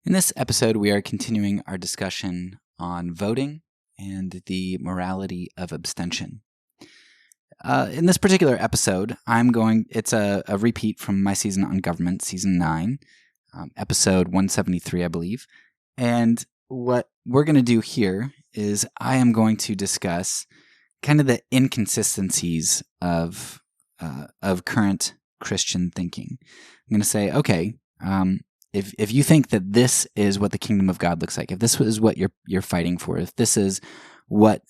In this episode, we are continuing our discussion on voting and the morality of abstention. In this particular episode, it's a repeat from my season on government, season 9, episode 173, I believe. And what we're going to do here is I am going to discuss kind of the inconsistencies of current Christian thinking. I'm going to say, okay, if you think that this is what the kingdom of God looks like, if this is what you're fighting for, if this is what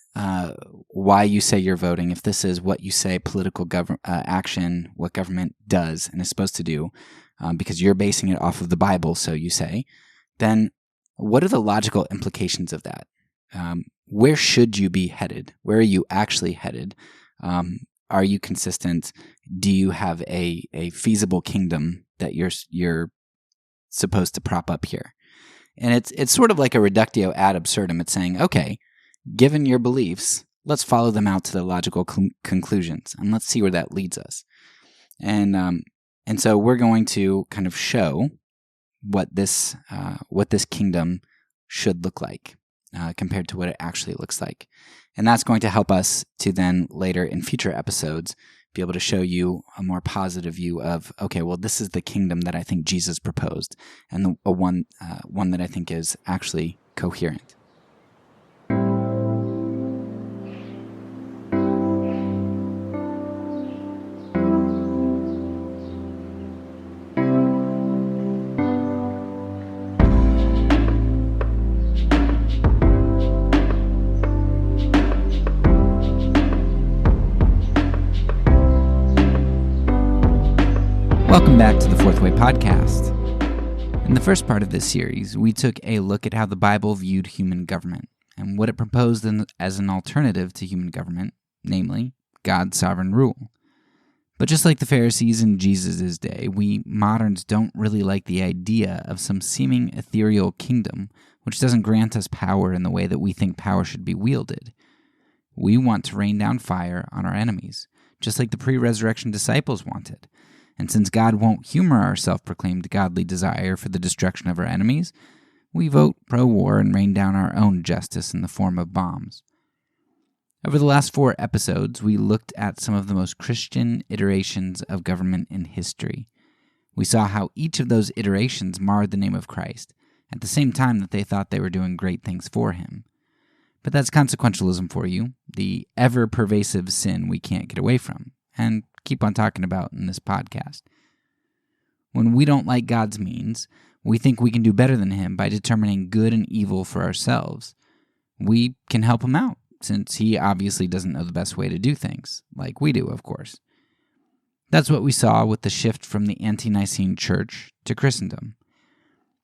why you say you're voting, if this is what you say political action, what government does and is supposed to do, because you're basing it off of the Bible, so you say, then what are the logical implications of that? Where should you be headed? Where are you actually headed? Are you consistent? Do you have a feasible kingdom that you're supposed to prop up here? And it's sort of like a reductio ad absurdum. It's saying, okay, given your beliefs, let's follow them out to the logical conclusions, and let's see where that leads us. And so we're going to kind of show what this kingdom should look like compared to what it actually looks like. And that's going to help us to then later in future episodes be able to show you a more positive view of, okay, well, this is the kingdom that I think Jesus proposed, and one that I think is actually coherent. Welcome back to the Fourth Way Podcast. In the first part of this series, we took a look at how the Bible viewed human government and what it proposed as an alternative to human government, namely, God's sovereign rule. But just like the Pharisees in Jesus' day, we moderns don't really like the idea of some seeming ethereal kingdom which doesn't grant us power in the way that we think power should be wielded. We want to rain down fire on our enemies, just like the pre-resurrection disciples wanted. And since God won't humor our self-proclaimed godly desire for the destruction of our enemies, we vote pro-war and rain down our own justice in the form of bombs. Over the last 4 episodes, we looked at some of the most Christian iterations of government in history. We saw how each of those iterations marred the name of Christ, at the same time that they thought they were doing great things for him. But that's consequentialism for you, the ever-pervasive sin we can't get away from, and keep on talking about in this podcast. When we don't like God's means, we think we can do better than him by determining good and evil for ourselves. We can help him out, since he obviously doesn't know the best way to do things, like we do, of course. That's what we saw with the shift from the ante-Nicene church to Christendom.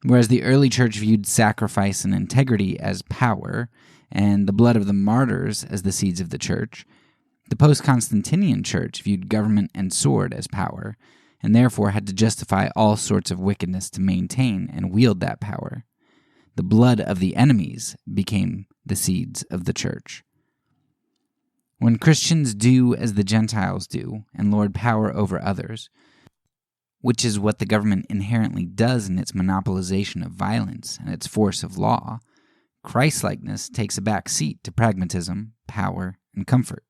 Whereas the early church viewed sacrifice and integrity as power, and the blood of the martyrs as the seeds of the church, the post-Constantinian church viewed government and sword as power, and therefore had to justify all sorts of wickedness to maintain and wield that power. The blood of the enemies became the seeds of the church. When Christians do as the Gentiles do and lord power over others, which is what the government inherently does in its monopolization of violence and its force of law, Christ-likeness takes a back seat to pragmatism, power, and comfort.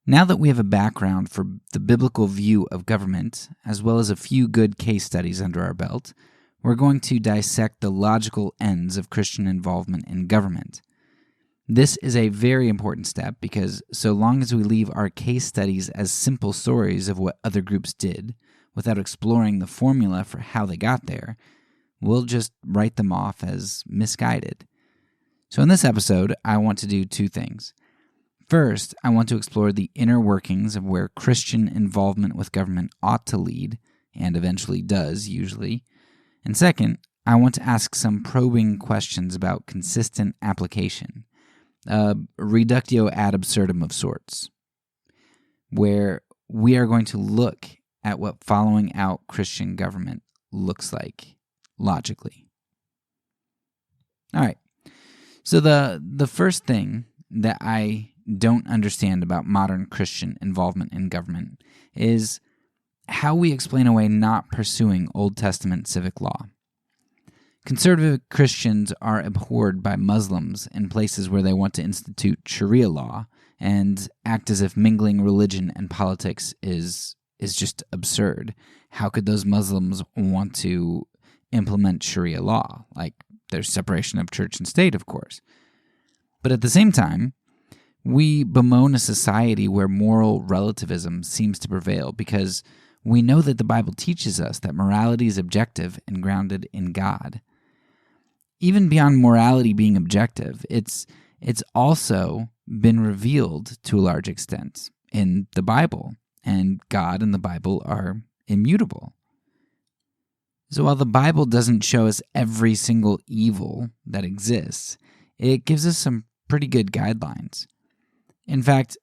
Now that we have a background for the biblical view of government, as well as a few good case studies under our belt, we're going to dissect the logical ends of Christian involvement in government. This is a very important step because so long as we leave our case studies as simple stories of what other groups did, without exploring the formula for how they got there, we'll just write them off as misguided. So in this episode, I want to do 2 things. First, I want to explore the inner workings of where Christian involvement with government ought to lead, and eventually does, usually. And second, I want to ask some probing questions about consistent application, a reductio ad absurdum of sorts, where we are going to look at what following out Christian government looks like, logically. All right, so the first thing that I don't understand about modern Christian involvement in government is how we explain away not pursuing Old Testament civic law. Conservative Christians are abhorred by Muslims in places where they want to institute Sharia law and act as if mingling religion and politics is just absurd. How could those Muslims want to implement Sharia law? Like, there's separation of church and state, of course. But at the same time, we bemoan a society where moral relativism seems to prevail because we know that the Bible teaches us that morality is objective and grounded in God. Even beyond morality being objective, it's also been revealed to a large extent in the Bible, and God and the Bible are immutable. So while the Bible doesn't show us every single evil that exists, it gives us some pretty good guidelines. In fact,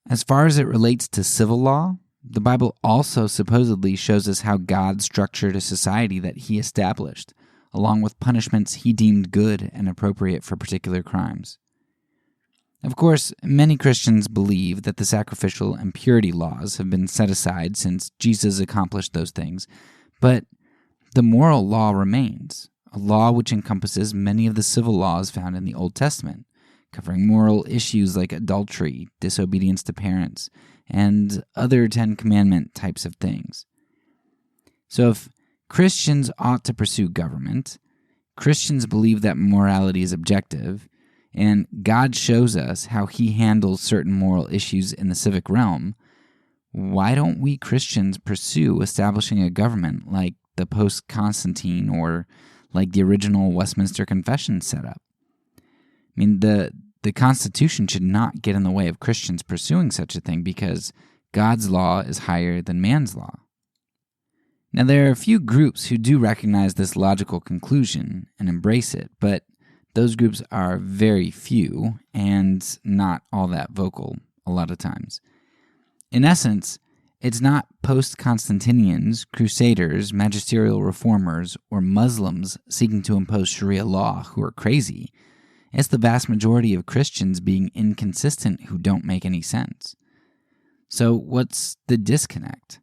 as far as it relates to civil law, the Bible also supposedly shows us how God structured a society that he established, along with punishments he deemed good and appropriate for particular crimes. Of course, many Christians believe that the sacrificial and purity laws have been set aside since Jesus accomplished those things, but the moral law remains, a law which encompasses many of the civil laws found in the Old Testament, covering moral issues like adultery, disobedience to parents, and other Ten Commandment types of things. So if Christians ought to pursue government, Christians believe that morality is objective, and God shows us how he handles certain moral issues in the civic realm, why don't we Christians pursue establishing a government like the post-Constantine or like the original Westminster Confession set up? I mean, the Constitution should not get in the way of Christians pursuing such a thing because God's law is higher than man's law. Now, there are a few groups who do recognize this logical conclusion and embrace it, but those groups are very few and not all that vocal a lot of times. In essence, it's not post-Constantinians, crusaders, magisterial reformers, or Muslims seeking to impose Sharia law who are crazy. It's the vast majority of Christians being inconsistent who don't make any sense. So what's the disconnect?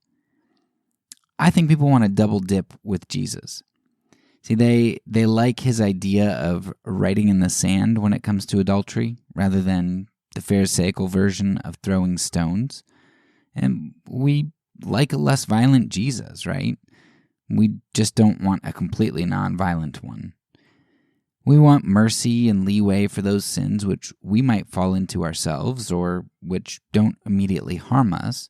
I think people want to double dip with Jesus. See, they like his idea of writing in the sand when it comes to adultery, rather than the Pharisaical version of throwing stones. And we like a less violent Jesus, right? We just don't want a completely non-violent one. We want mercy and leeway for those sins which we might fall into ourselves or which don't immediately harm us,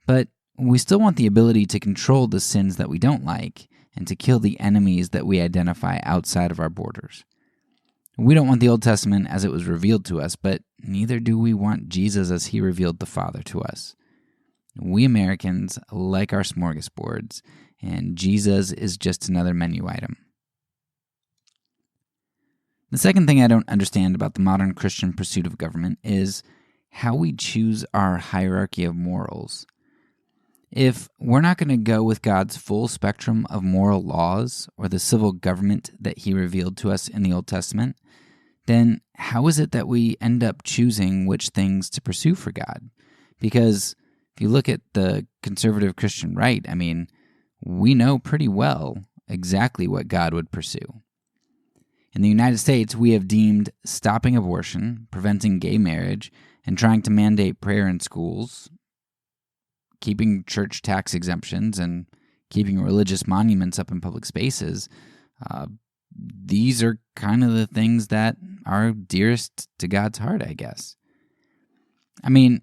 but we still want the ability to control the sins that we don't like and to kill the enemies that we identify outside of our borders. We don't want the Old Testament as it was revealed to us, but neither do we want Jesus as he revealed the Father to us. We Americans like our smorgasbords, and Jesus is just another menu item. The second thing I don't understand about the modern Christian pursuit of government is how we choose our hierarchy of morals. If we're not going to go with God's full spectrum of moral laws or the civil government that he revealed to us in the Old Testament, then how is it that we end up choosing which things to pursue for God? Because if you look at the conservative Christian right, I mean, we know pretty well exactly what God would pursue. In the United States, we have deemed stopping abortion, preventing gay marriage, and trying to mandate prayer in schools, keeping church tax exemptions, and keeping religious monuments up in public spaces, these are kind of the things that are dearest to God's heart, I guess. I mean,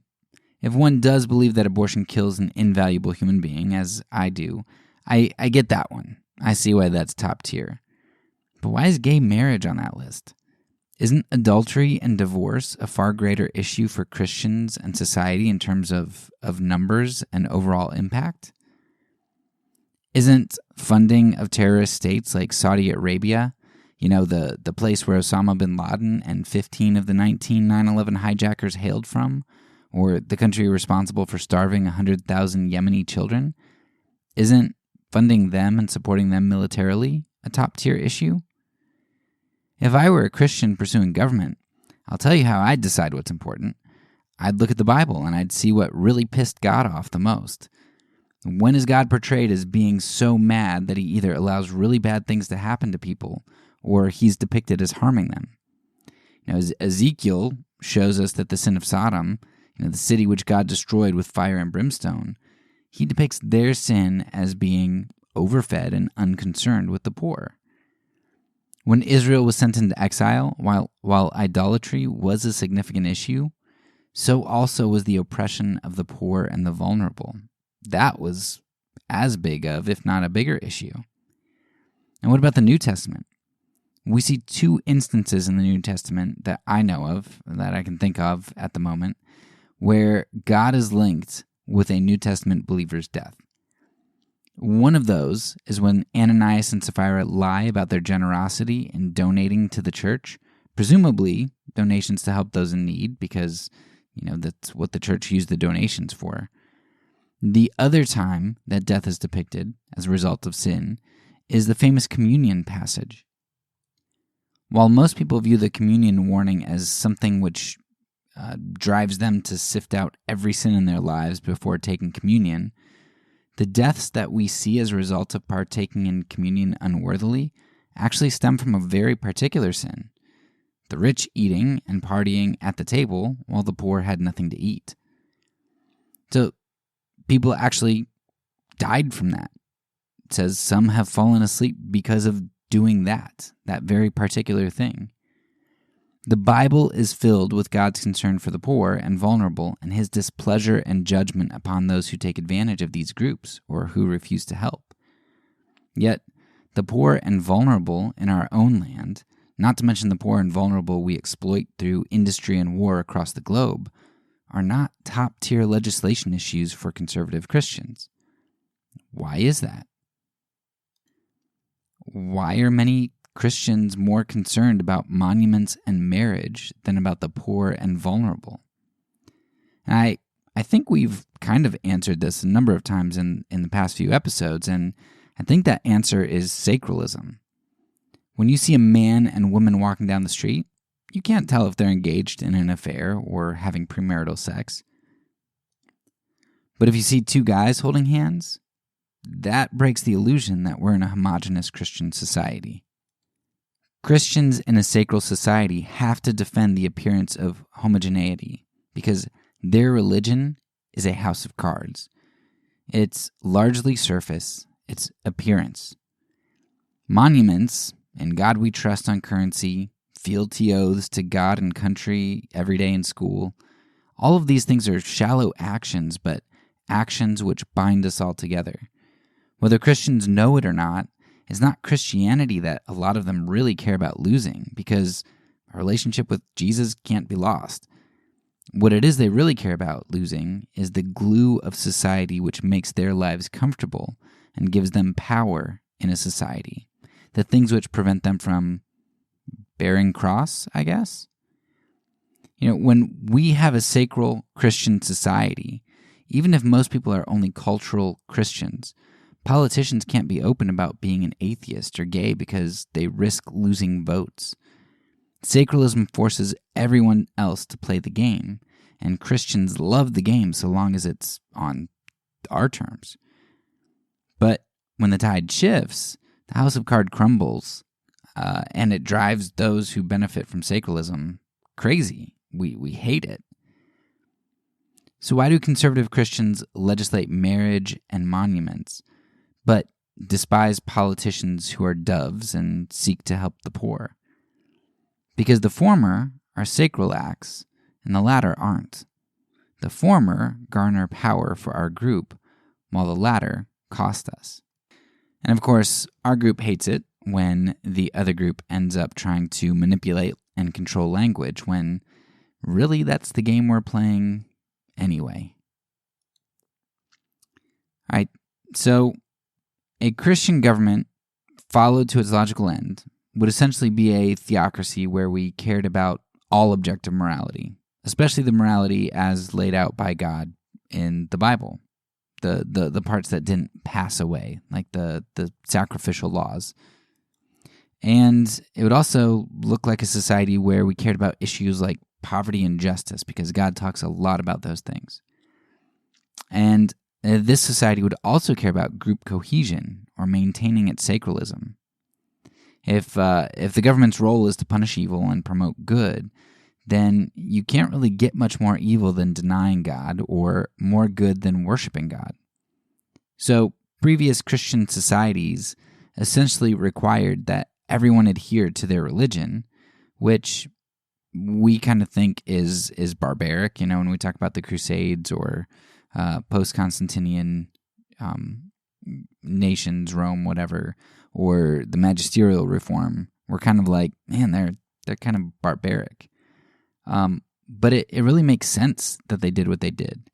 if one does believe that abortion kills an invaluable human being, as I do, I get that one. I see why that's top tier. But why is gay marriage on that list? Isn't adultery and divorce a far greater issue for Christians and society in terms of numbers and overall impact? Isn't funding of terrorist states like Saudi Arabia, the place where Osama bin Laden and 15 of the 19 9/11 hijackers hailed from, or the country responsible for starving 100,000 Yemeni children, isn't funding them and supporting them militarily a top-tier issue? If I were a Christian pursuing government, I'll tell you how I'd decide what's important. I'd look at the Bible and I'd see what really pissed God off the most. When is God portrayed as being so mad that he either allows really bad things to happen to people or he's depicted as harming them? As Ezekiel shows us that the sin of Sodom, the city which God destroyed with fire and brimstone, he depicts their sin as being overfed and unconcerned with the poor. When Israel was sent into exile, while idolatry was a significant issue, so also was the oppression of the poor and the vulnerable. That was as big of, if not a bigger issue. And what about the New Testament? We see two instances in the New Testament that I know of, that I can think of at the moment, where God is linked with a New Testament believer's death. One of those is when Ananias and Sapphira lie about their generosity in donating to the church, presumably donations to help those in need, because that's what the church used the donations for. The other time that death is depicted as a result of sin is the famous communion passage. While most people view the communion warning as something which drives them to sift out every sin in their lives before taking communion, the deaths that we see as a result of partaking in communion unworthily actually stem from a very particular sin: the rich eating and partying at the table while the poor had nothing to eat. So people actually died from that. It says some have fallen asleep because of doing that very particular thing. The Bible is filled with God's concern for the poor and vulnerable and his displeasure and judgment upon those who take advantage of these groups or who refuse to help. Yet, the poor and vulnerable in our own land, not to mention the poor and vulnerable we exploit through industry and war across the globe, are not top-tier legislation issues for conservative Christians. Why is that? Why are many Christians more concerned about monuments and marriage than about the poor and vulnerable? And I think we've kind of answered this a number of times in the past few episodes, and I think that answer is sacralism. When you see a man and woman walking down the street, you can't tell if they're engaged in an affair or having premarital sex. But if you see two guys holding hands, that breaks the illusion that we're in a homogeneous Christian society. Christians in a sacral society have to defend the appearance of homogeneity because their religion is a house of cards. It's largely surface, it's appearance. Monuments, in God we trust on currency, fealty oaths to God and country every day in school, all of these things are shallow actions, but actions which bind us all together. Whether Christians know it or not, it's not Christianity that a lot of them really care about losing, because a relationship with Jesus can't be lost. What it is they really care about losing is the glue of society which makes their lives comfortable and gives them power in a society. The things which prevent them from bearing cross, I guess. When we have a sacral Christian society, even if most people are only cultural Christians, politicians can't be open about being an atheist or gay because they risk losing votes. Sacralism forces everyone else to play the game, and Christians love the game so long as it's on our terms. But when the tide shifts, the house of cards crumbles, and it drives those who benefit from sacralism crazy. We hate it. So why do conservative Christians legislate marriage and monuments, but despise politicians who are doves and seek to help the poor? Because the former are sacral acts, and the latter aren't. The former garner power for our group, while the latter cost us. And of course, our group hates it when the other group ends up trying to manipulate and control language, when really that's the game we're playing anyway. All right, so a Christian government, followed to its logical end, would essentially be a theocracy where we cared about all objective morality, especially the morality as laid out by God in the Bible, the parts that didn't pass away, like the sacrificial laws. And it would also look like a society where we cared about issues like poverty and justice, because God talks a lot about those things. And this society would also care about group cohesion or maintaining its sacralism. If the government's role is to punish evil and promote good, then you can't really get much more evil than denying God or more good than worshiping God. So previous Christian societies essentially required that everyone adhered to their religion, which we kind of think is barbaric, when we talk about the Crusades or post-Constantinian nations, Rome, whatever, or the magisterial reform. We're kind of like, man, they're kind of barbaric. But it really makes sense that they did what they did,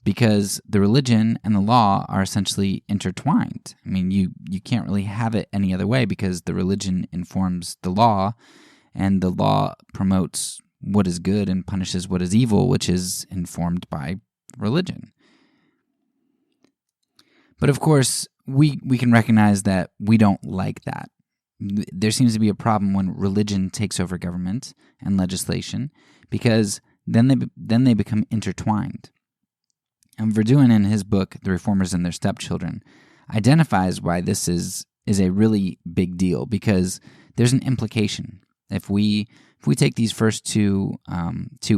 because the religion and the law are essentially intertwined. I mean, you can't really have it any other way, because the religion informs the law, and the law promotes what is good and punishes what is evil, which is informed by religion. But of course, we can recognize that we don't like that. There seems to be a problem when religion takes over government and legislation, because then they become intertwined. And Verdun, in his book, The Reformers and Their Stepchildren, identifies why this is a really big deal, because there's an implication. If we take these first two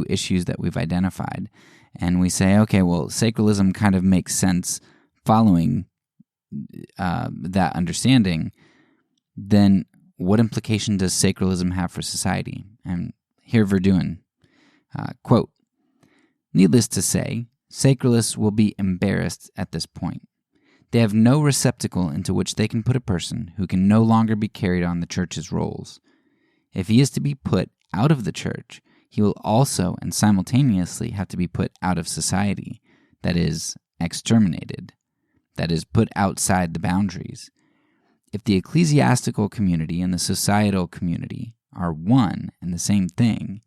issues that we've identified, and we say, okay, well, sacralism kind of makes sense following that understanding, then what implication does sacralism have for society? And here Verdun, quote, "Needless to say, sacralists will be embarrassed at this point. They have no receptacle into which they can put a person who can no longer be carried on the church's roles. If he is to be put out of the church, he will also and simultaneously have to be put out of society, that is, exterminated, that is, put outside the boundaries. If the ecclesiastical community and the societal community are one and the same thing,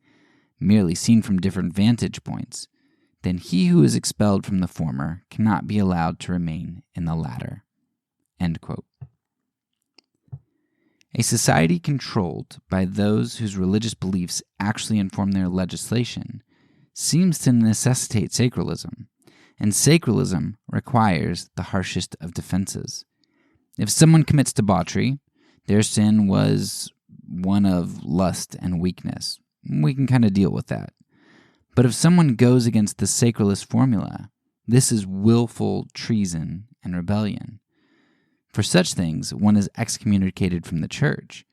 merely seen from different vantage points, then he who is expelled from the former cannot be allowed to remain in the latter." End quote. A society controlled by those whose religious beliefs actually inform their legislation seems to necessitate sacralism, and sacralism requires the harshest of defenses. If someone commits debauchery, their sin was one of lust and weakness. We can kind of deal with that. But if someone goes against the sacralist formula, this is willful treason and rebellion. For such things, one is excommunicated from the church.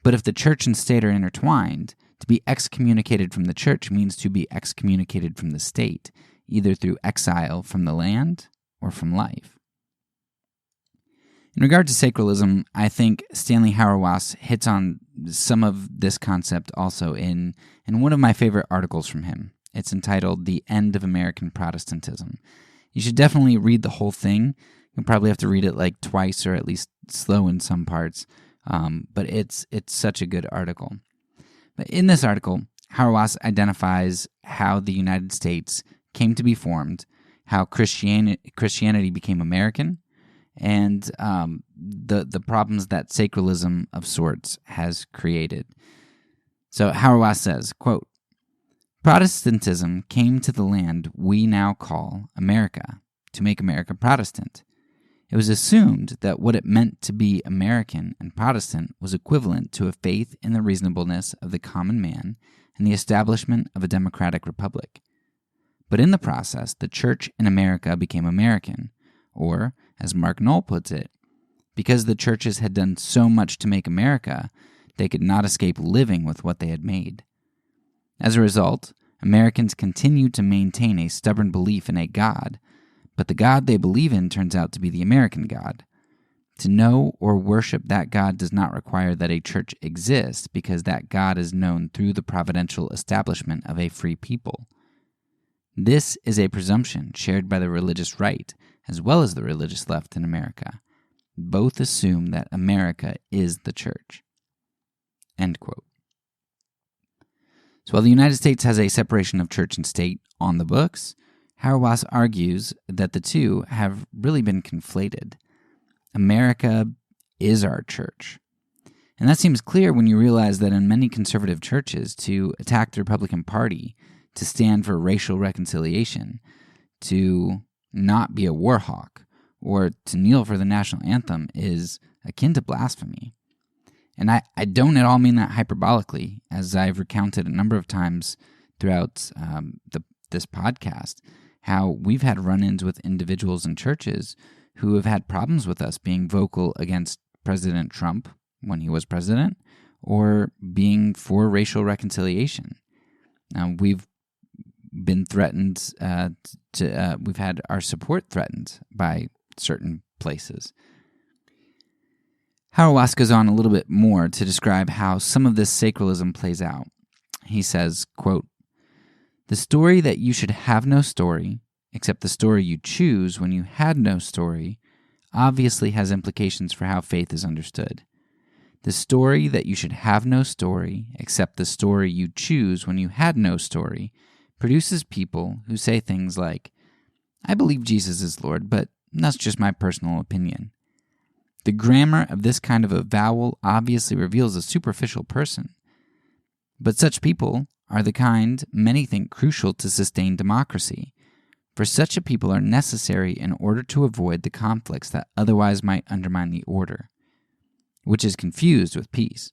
But if the church and state are intertwined, to be excommunicated from the church means to be excommunicated from the state, either through exile from the land or from life. In regard to sacralism, I think Stanley Hauerwas hits on some of this concept also in one of my favorite articles from him. It's entitled "The End of American Protestantism." You should definitely read the whole thing. You'll probably have to read it like twice, or at least slow in some parts, but it's such a good article. But in this article, Hauerwas identifies how the United States came to be formed, how Christianity became American, and the problems that sacralism of sorts has created. So Hauerwas says, quote, "Protestantism came to the land we now call America to make America Protestant. It was assumed that what it meant to be American and Protestant was equivalent to a faith in the reasonableness of the common man and the establishment of a democratic republic. But in the process, the church in America became American, or, as Mark Knoll puts it, because the churches had done so much to make America, they could not escape living with what they had made. As a result, Americans continue to maintain a stubborn belief in a God, but the God they believe in turns out to be the American God. To know or worship that God does not require that a church exists, because that God is known through the providential establishment of a free people. This is a presumption shared by the religious right as well as the religious left in America. Both assume that America is the church." End quote. So while the United States has a separation of church and state on the books, Hauerwas argues that the two have really been conflated. America is our church. And that seems clear when you realize that in many conservative churches, to attack the Republican Party, to stand for racial reconciliation, to not be a war hawk or to kneel for the national anthem is akin to blasphemy. And I don't at all mean that hyperbolically, as I've recounted a number of times throughout this podcast, how we've had run-ins with individuals in churches who have had problems with us being vocal against President Trump when he was president, or being for racial reconciliation. We've been threatened we've had our support threatened by certain places. Hauerwas goes on a little bit more to describe how some of this sacralism plays out. He says, quote, "The story that you should have no story, except the story you choose when you had no story, obviously has implications for how faith is understood. The story that you should have no story, except the story you choose when you had no story, produces people who say things like, 'I believe Jesus is Lord, but that's just my personal opinion.' The grammar of this kind of avowal obviously reveals a superficial person. But such people are the kind many think crucial to sustain democracy, for such a people are necessary in order to avoid the conflicts that otherwise might undermine the order, which is confused with peace,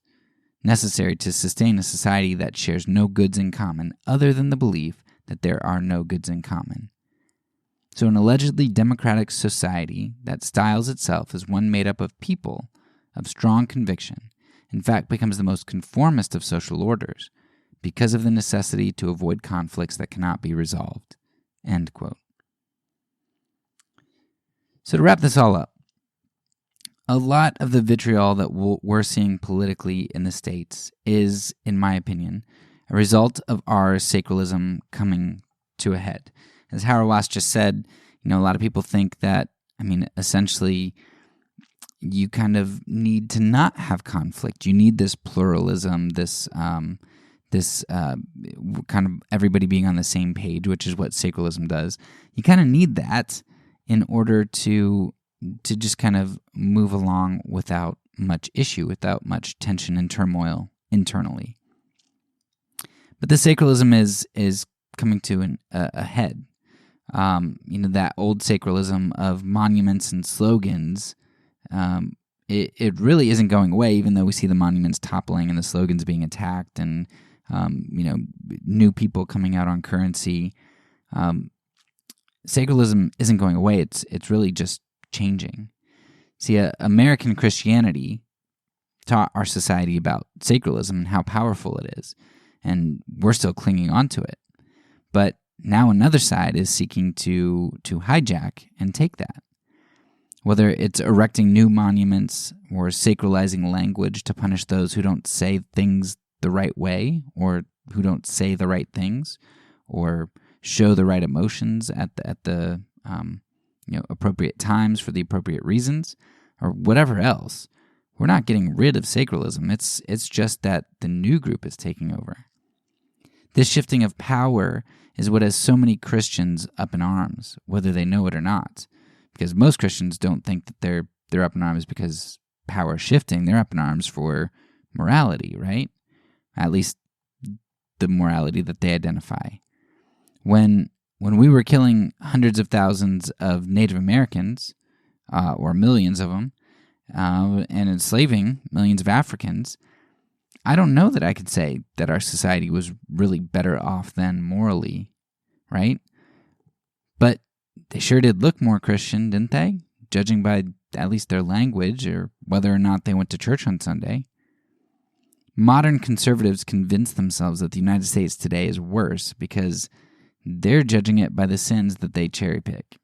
necessary to sustain a society that shares no goods in common other than the belief that there are no goods in common. So an allegedly democratic society that styles itself as one made up of people of strong conviction, in fact becomes the most conformist of social orders because of the necessity to avoid conflicts that cannot be resolved." End quote. So to wrap this all up, a lot of the vitriol that we're seeing politically in the States is, in my opinion, a result of our sacralism coming to a head. As Hauerwas just said, a lot of people think that, essentially, you kind of need to not have conflict. You need this pluralism, this kind of everybody being on the same page, which is what sacralism does. You kind of need that in order to just kind of move along without much issue, without much tension and turmoil internally. But the sacralism is coming to a head. That old sacralism of monuments and slogans, it really isn't going away, even though we see the monuments toppling and the slogans being attacked and, new people coming out on currency. Sacralism isn't going away. It's really just changing. See, American Christianity taught our society about sacralism and how powerful it is, and we're still clinging on to it. But now another side is seeking to hijack and take that. Whether it's erecting new monuments or sacralizing language to punish those who don't say things the right way or who don't say the right things or show the right emotions at the appropriate times for the appropriate reasons or whatever else. We're not getting rid of sacralism. It's just that the new group is taking over. This shifting of power is what has so many Christians up in arms, whether they know it or not. Because most Christians don't think that they're up in arms because power is shifting. They're up in arms for morality, right? At least the morality that they identify. When we were killing hundreds of thousands of Native Americans, or millions of them, and enslaving millions of Africans, I don't know that I could say that our society was really better off then morally, right? But they sure did look more Christian, didn't they? Judging by at least their language or whether or not they went to church on Sunday. Modern conservatives convince themselves that the United States today is worse because they're judging it by the sins that they cherry pick,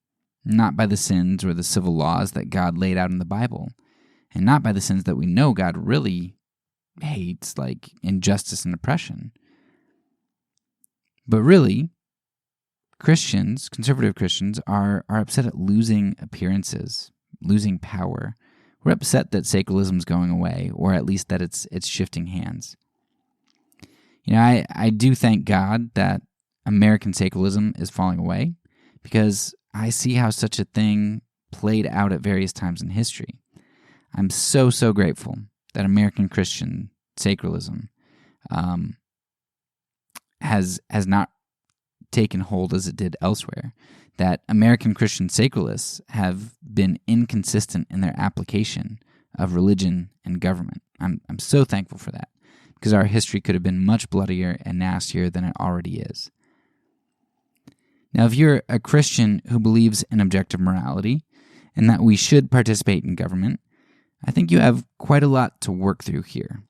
not by the sins or the civil laws that God laid out in the Bible, and not by the sins that we know God really hates, like injustice and oppression. But really, Christians, conservative Christians, are upset at losing appearances, losing power. We're upset that sacralism's going away, or at least that it's shifting hands. I do thank God that American sacralism is falling away, because I see how such a thing played out at various times in history. I'm so grateful that American Christian sacralism has not taken hold as it did elsewhere. that American Christian sacralists have been inconsistent in their application of religion and government. I'm so thankful for that, because our history could have been much bloodier and nastier than it already is. Now, if you're a Christian who believes in objective morality and that we should participate in government, I think you have quite a lot to work through here.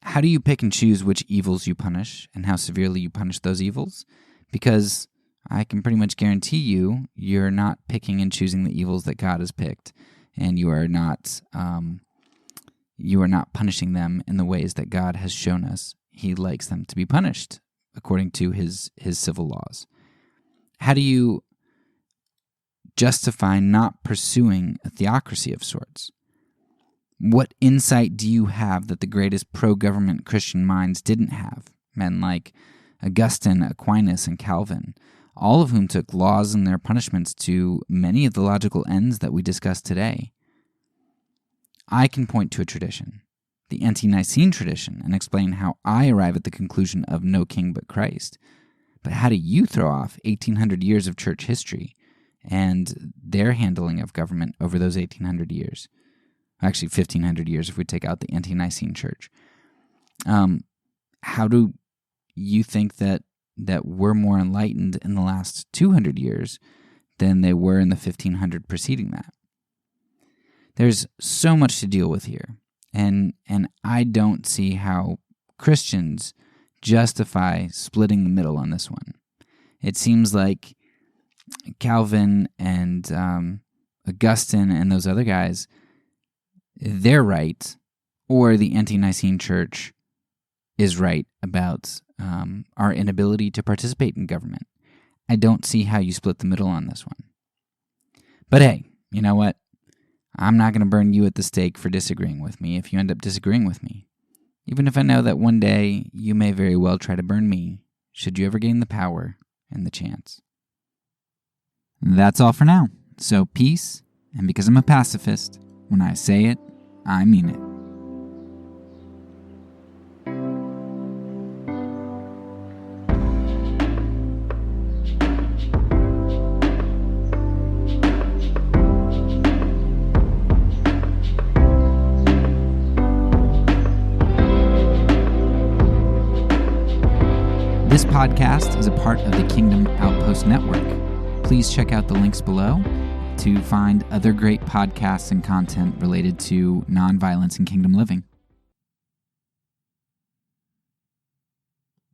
How do you pick and choose which evils you punish and how severely you punish those evils? Because I can pretty much guarantee you're not picking and choosing the evils that God has picked, and you are not punishing them in the ways that God has shown us He likes them to be punished according to His civil laws. How do you justify not pursuing a theocracy of sorts? What insight do you have that the greatest pro-government Christian minds didn't have? Men like Augustine, Aquinas, and Calvin, all of whom took laws and their punishments to many of the logical ends that we discuss today. I can point to a tradition, the Ante-Nicene tradition, and explain how I arrive at the conclusion of no king but Christ. But how do you throw off 1,800 years of church history and their handling of government over those 1,800 years? Actually, 1,500 years if we take out the Ante-Nicene church. How do you think that we're more enlightened in the last 200 years than they were in the 1,500 preceding that? There's so much to deal with here, and I don't see how Christians justify splitting the middle on this one. It seems like Calvin and Augustine and those other guys, they're right, or the Ante-Nicene Church is right about our inability to participate in government. I don't see how you split the middle on this one. But hey, you know what? I'm not going to burn you at the stake for disagreeing with me if you end up disagreeing with me, even if I know that one day you may very well try to burn me, should you ever gain the power and the chance. That's all for now. So peace, and because I'm a pacifist, when I say it, I mean it. This podcast is a part of the Kingdom Outpost Network. Please check out the links below to find other great podcasts and content related to nonviolence and kingdom living.